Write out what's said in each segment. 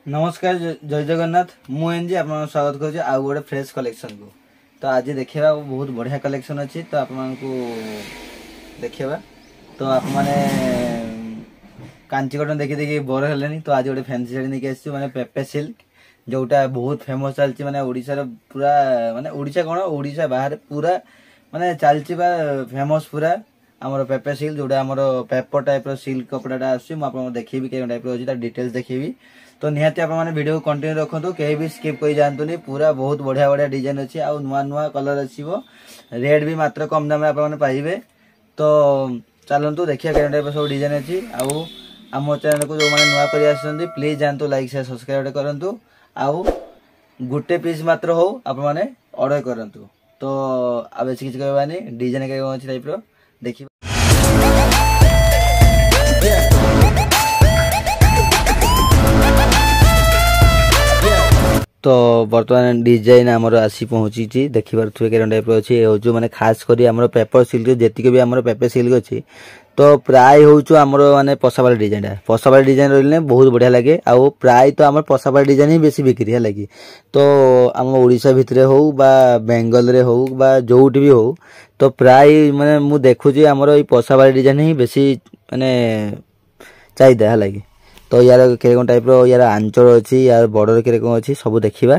नमस्कार जय जगन्नाथ मु एनजी आप स्वागत करुँच आउ गोटे फ्रेश कलेक्शन को। तो आज देखा बहुत बढ़िया कलेक्शन अच्छी तो आप देखा तो आप कांची कटन देखी देखी बोर है तो आज गोटे फैंसी शाड़ी नहीं आसी मैंने पेपे सिल्क जोटा बहुत फेमस चलती मैंने ओडिशार पूरा माने ओडिशा कौन ओडिशा बाहर पूरा माने चलती फेमस पूरा आमर पेपे सिल्क जोटा आमर पेपर टाइप सिल्क कपड़ा आसूँ देखी टाइप अच्छी डिटेल्स देखी तो निहाती आप वीडियो कंटिन्यू रखु कहीं भी स्किप कर जातुनि पूरा बहुत बढ़िया बढ़िया डिजाइन अच्छी आउ नुआ नुआ कलर आसो रेट भी मात्र कम दाम आप पाइबे। तो चलतु देखिए क्या टाइप सब डिजाइन अच्छी आउ आम चैनल को जो मैंने नुआ कर प्लीज जानतु लाइक शेयर सब्सक्राइब करूँ आउ गोटे पीस मात्र हो आप ऑर्डर करूँ। तो आ बेस किसी कहबानी डिजाइन क्या अच्छी टाइप देखिए। तो बर्तमान डिजाइन आमर आसी पहुँची देखिए टाइप अच्छी हूँ मैंने खास कर पेपर सिल्क जी भी आम पेपर सिल्क अच्छी तो प्राय हूँ आमर माने पसावाली डिजाइन रही बहुत बढ़िया लगे आउ प्राय तो आम पसावाली डिजाइन ही बेसी बिक्री है लगी। तो आम ओडिशा भितर हो बा बेंगल रे हो बा जोटी भी हो तो प्राय माने मु देखुची आमर ये पसावाली डिजाइन ही बेसी माने चाहिदा है लगी। तो यार के टाइप यार आंचल अच्छी यार बॉर्डर के अच्छी सब देखा।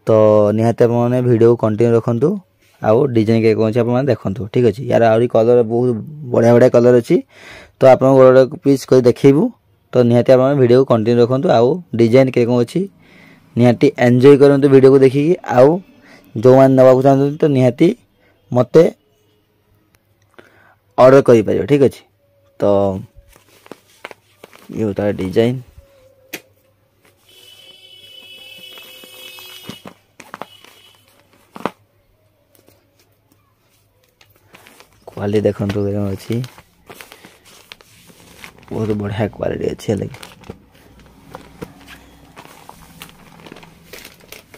तो निहाती आप वीडियो कंटिन्यू रखु आउ डिजाइन के अच्छी आप देखु ठीक अच्छे। यार आहरी कलर बहुत बढ़िया बढ़िया कलर अच्छी तो आप गोटे पीस कर देखू। तो निहाती आप वीडियो कंटिन्यू रखु आउ डिजाइन के अच्छी निहाती एंजॉय करूँ वीडियो को देखिए आउ जो मैंने नवाक चाहते तो निहाती मते ऑर्डर कर ठीक अच्छे। तो ये होता है डिजाइन क्वालिटी देखो अच्छी बहुत बढ़िया क्वालिटी अच्छी लगे।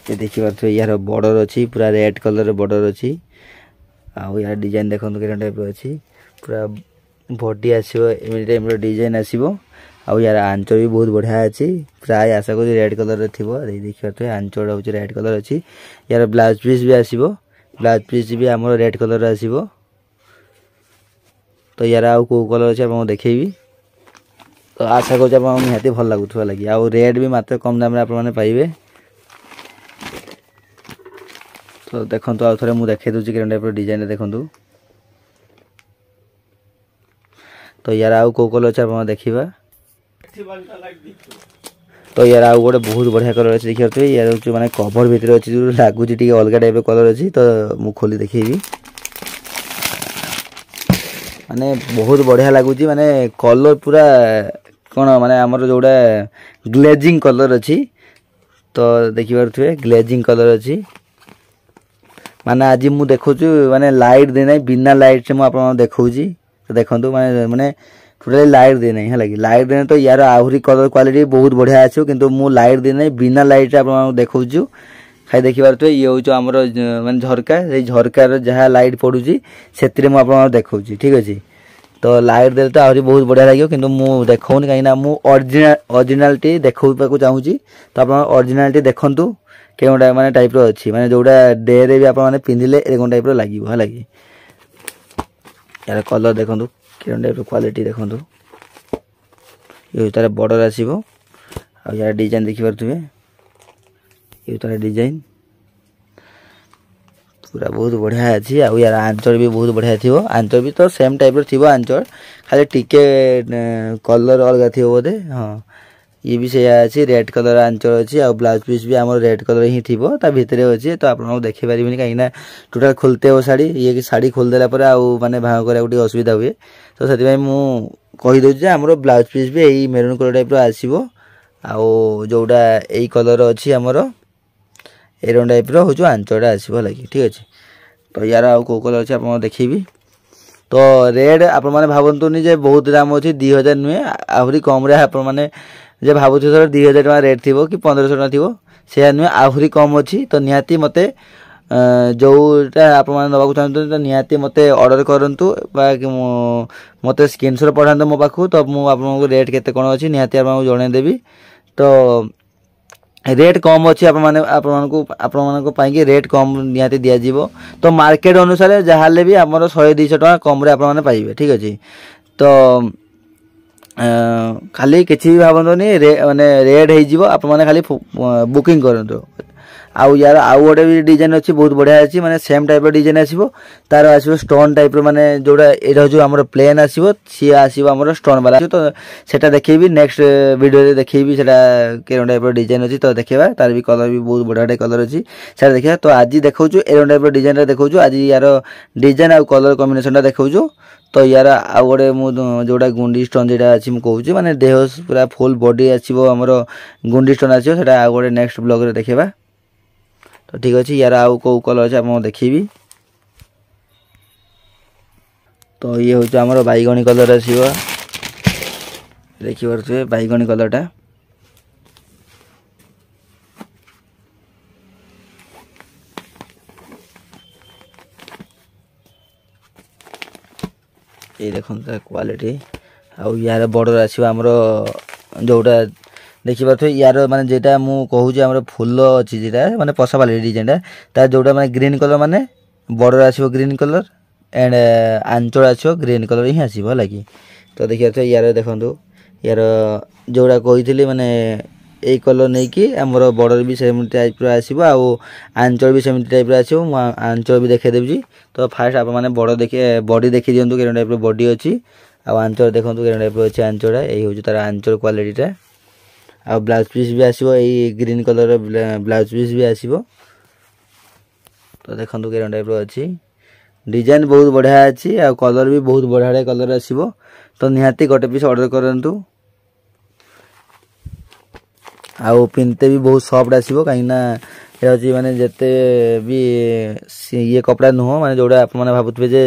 ये देखिए पारे यार बॉर्डर अच्छी पूरा रेड कलर बॉर्डर अच्छी आउ यार डिजाइन देखो टाइप अच्छी पूरा बॉडी आसो डिजाइन आसो आउ यार आंचल भी बहुत बढ़िया अच्छी प्राय आशा कर रेड कलर थी देखिए आंचल हूँ रेड कलर अच्छी यार ब्लाउज पीस भी आसो ब्लाउज पीस भी आम रेड कलर आसो। तो यार आउ कौ कलर अच्छे आप देखेबी तो आशा कर निहाती भल लगुवा लगी आउ रेट भी मात्र कम दाम आप पाइबे। तो देखो आउ थे मुझे देखे दूसरी कि टाइप डिजाइन देखु। तो यार आउ कौ कलर अच्छे आप देखा। तो यार आउ गोटे बहुत बढ़िया कलर अच्छे देखिए यार हूँ मैंने कभर भितर अच्छी जो लगुच अलग टाइप कलर अच्छी। तो मुझे खोली देखेबी माने बहुत बढ़िया लगुच माने कलर पूरा कौन माने आमर जोड़ा ग्लेजिंग कलर अच्छी। तो देखिए ग्लेजिंग कलर अच्छी माने आज मु देखु माने लाइट देना बिना लाइट से मुझे देखा। तो देखो माने माने टोटली लाइट दे नहीं है लाइट देने तो यार आहरी कलर क्वालिटी बहुत बढ़िया आसो किंतु मु लाइट दे नहीं बिना लाइट आप देखा खाई देखिए ये हूँ आमर माने झरका से झरकार जहाँ लाइट पड़ुची से देखा ठीक अच्छे। तो लाइट दे तो आहरी बहुत बढ़िया लगे किंतु मु देखौनी कहीं मुझे ओरिजिनालिटी देखा चाहूँगी। तो आप ओरिजिनालिटी देखु के माने टाइप अच्छी माने जोड़ा डे रे भी आप पिंधिले टाइप लगे है लगे। यार कलर देखो कि टाइप क्वालिटी देखो ये तार बॉर्डर आसो आ यार डिजाइन देखिए ये तार डिजाइन पूरा बहुत बढ़िया अच्छी आउ यार आंचल भी बहुत बढ़िया थी आंचल भी तो सेम टाइप थी आंचल खाली टिके कलर अलग थी बोधे। हाँ ये भी से अच्छी रेड कलर आंचल अच्छी आ ब्लाउज पीस भी आम रेड कलर ही थी भितर अच्छे। तो आप देखिपारे कहीं टोटाल खोलते हो शाड़ी ये कि शाड़ी खोलदेला मैंने भाग करा असुविधा हुए। तो से मुझे आमर ब्लाउज पीस भी यही मेरून कलर टाइप आसो आउ जोड़ा यही कलर अच्छी आमर एरन टाइप हूँ आंचलटा आसो लगे ठीक अच्छे। तो यार आउ कौ कलर अच्छे आप देखी। तो रेट आप भावतुनि जे बहुत दाम अच्छी 2000 नुहे आहरी कम आप जे भावुथ 2000 टका रेट थी कि 1500 टका थी से नुहे आहरी कम अच्छी। तो निहाती मते जोटा आप नवाक चाहते तो निहाती मते ऑर्डर करंतु मते स्क्रीनशॉट पठाते मो पाखु तो मुझे आपको रेट केते कोन अछि निहाती आपको जणै देबी। तो रेट कम अच्छी आपको रेट कम निहाती दिज्व तो मार्केट अनुसार जहाँ भी आमर 100-200 टका कम पाइबे ठीक अच्छे तो खाली किसी भी भावनी माने रेड हो खाली बुकिंग करूँ आउ यार आउ गोटे भी डिजाइन अच्छी बहुत बढ़िया अच्छी माने सेम टाइप डिजाइन आसो तार आसो स्टोन टाइप माने जोड़ा यहाँ जो आम प्लेन आसो सी आसो आम स्टोन वाला तो सेटा देखी नेक्स्ट वीडियो देखी से केरम टाइप डिजाइन अच्छी तो देखा तार भी कलर भी बहुत बढ़िया कलर अच्छी से देखा तो आज देखो एरम टाइप डिजाइन देखो आज यार डिजाइन आउ कलर कॉम्बिनेशन देखो तो यार आउ गोटे जोड़ा गुंडी स्टोन जो अच्छी मुझे माने देह पूरा फुल बॉडी आसो आमर गुंडी स्टोन आसो से आउ गोटे नेक्स्ट ब्लॉग रे देखा तो ठीक अच्छे यार आउ कौ कलर अच्छे आप देखी तो ये हूँ आमर बैगनी कलर आसो देखिए बैगनी कलरटा ये देखो क्वालिटी आउ यार बॉर्डर आसो आमर जोटा देखिए यार माने जेटा मु कहूँ आम फुल अच्छी जेटा माने पसा वाली डिजाइनटा तार जोटा माने ग्रीन कलर माने बॉर्डर आसो ग्रीन कलर एंड आंचल आसो ग्रीन कलर ही आसो है कि तो देखिए यार देखो यार जोड़ा कही माने यही कलर नहीं कि आमर बॉर्डर भी सेम टाइप आसो आउ आंचल भी सेम टाइप आसो आंचल भी देखा देवी तो फास्ट आप मैंने बड़ देखिए बॉडी देखी दिंतु के टाइप बॉडी अच्छी आउ आंचल देखो के टाइप अच्छे आंचल यही हूँ तार आंचल क्वालिटीटा आ ब्लाउज पीस भी आसो यही ग्रीन कलर ब्लाउज पीस भी आसो तो देखो के टाइप अच्छी डिजाइन बहुत बढ़िया अच्छी आ कलर भी बहुत बढ़िया कलर आसो तो निहाती गोटे पीस ऑर्डर करंतु आउ पिनते भी बहुत सॉफ्ट आसो कहीं ये माने जिते भी ये कपड़ा नुह माने जोड़ा आप मैंने भावुवे जे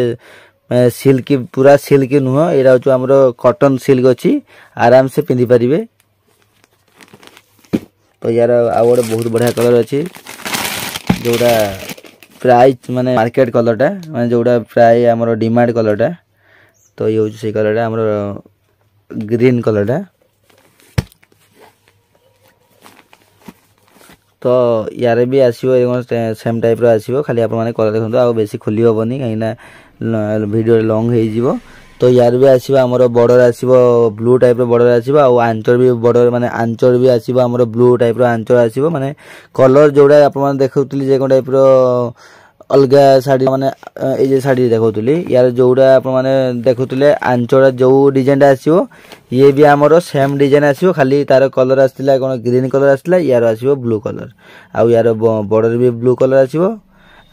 सिल्क पूरा सिल्क नुह यहाँ हूँ आमर कॉटन सिल्क अच्छी आराम से पिंधि पारे तो यार आउ गोटे बहुत बढ़िया कलर अच्छी जोड़ा प्राइस माने मार्केट कलरटा माने जोड़ा प्राय आमर डिमांड कलरटा तो ये हूँ से कलरटा आमर ग्रीन कलरटा तो यार भी आसो सेम टाइप आसो खाली आप कलर देखो आ बेसी खोली हेनी कहीं वीडियो लॉन्ग हो तो यार भी आसो आमर बॉर्डर आसो ब्लू टाइप बॉर्डर आसो आउ आंचल भी बॉर्डर माने आंचल भी आसो आमर ब्लू टाइप आंचल आसो माने कलर जोड़ा आप देखुली जे टाइप अलग शाढ़ी माने ये शाढ़ी देखुली यार जोड़ा आप देखुले आंचल जो डिजाइन आसो ये भी आमर सेम डिजाइन आसो खाली तार कलर आसला कौन ग्रीन कलर आसला यार आसो ब्लू कलर आउ यार बॉर्डर भी ब्लू कलर आसो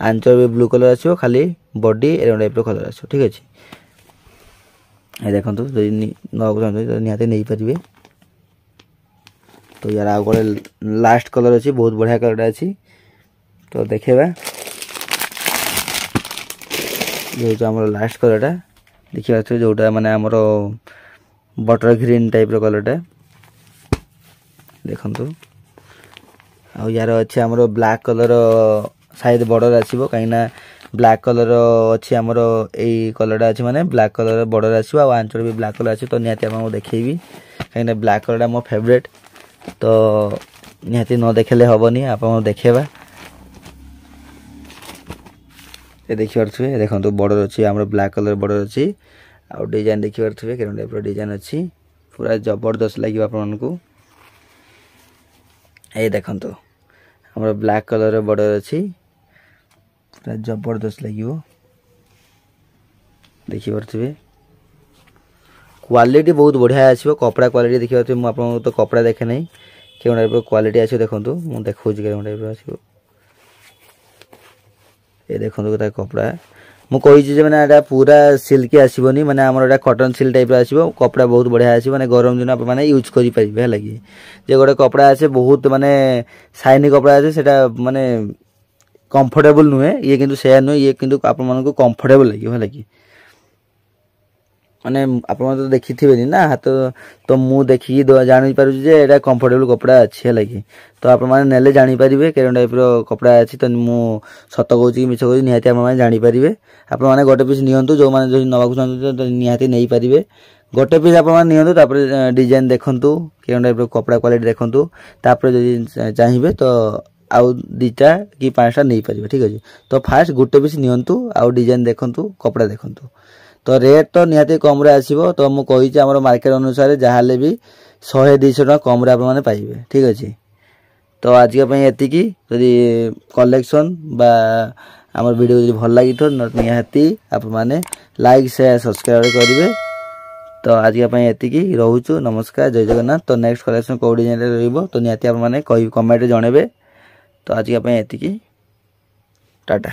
आंचल भी ब्लू कलर आसो खाली बॉडी एरम टाइप कलर आसो ठीक अच्छे ये देखो निहाती नहीं पारे तो यार आउ गोटे लास्ट कलर अच्छी बहुत बढ़िया कलर अच्छी तो देखा ये जो आमर लास्ट कलरटा देखिए जोटा माने आमर बटर ग्रीन टाइप कलरटा देखंतु आ यार अच्छे आमर ब्लैक कलर साइड बॉर्डर आसो कहीं ब्लैक कलर अच्छी आमर यही कलरटा अच्छे माने ब्लैक कलर बॉर्डर आसो आ आंचल भी ब्लैक कलर आसो तो निहाती आपको देखी कहीं ब्लैक कलरटा मो फेवरेट तो निहाती न देखले हेनी आप देखा ये देखिए देखो बॉर्डर अच्छी आम ब्लैक कलर बॉर्डर अच्छी आउ डिजाइन देखिए के टाइप डिजाइन अच्छी पूरा जबरदस्त लगे आपको ये देखो आम ब्लैक कलर बॉर्डर अच्छी पूरा जबरदस्त लगे देखिए क्वालिटी बहुत बढ़िया आसो कपड़ा क्वालिटी देखिए मुझे तो कपड़ा देखे नहीं के टाइप क्वालिटी आसो देखो मुझे देखा टाइप आसो ये देखो कपड़ा मुझे मैंने पूरा सिल्क आसोनी मैंने आम कॉटन सिल्क टाइप आसो कपड़ा बहुत बढ़िया आसो मैंने गरम दिन मैंने यूज करेंगे है कि जे गोटे कपड़ा आसे बहुत माने शाइनी कपड़ा आसे से माने कंफर्टेबल नुहे ये किंतु से नुहे ये किंतु आपको कंफर्टेबल लगे है कि माने आप तो देखी थे ना हाथ तो मु देखिए जानी पारे कंफर्टेबल कपड़ा अच्छी है कि तो आप ने जानीपारे के टाइप कपड़ा अच्छी तो मु सत कहूँ कि मिछ कहूँ निहाती आप जानीपारे आप गोटे पीस नियंतु जो मैंने नवाक चाहते निहाती नहीं पारे गोटे पीस आप डिजाइन देखूँ कि टाइप कपड़ा क्वालिटी देखूँ जब चाहिए तो आउ दीटा कि 5टा नहीं पारे ठीक अच्छे। तो फास्ट गोटे पीस नियंतु आउ डिजाइन देखूँ कपड़ा देखूँ तो रेट तो निहाती कम आसो। तो मुझे आम मार्केट अनुसार जहाँ भी 100-200 टका कम आपने पाइबे ठीक अच्छे। तो आज एतिकी जदि कलेक्शन बा आम वीडियो जो भल लगी तो निहाती आप माने लाइक शेयर सब्सक्राइब करेंगे। तो आज एतिकी रोचु नमस्कार जय जगन्नाथ। तो नेक्स्ट कलेक्शन कौ डिजाइन रही तो निहाती आप कमेंट जनइबे। तो आज एतिकी टाटा।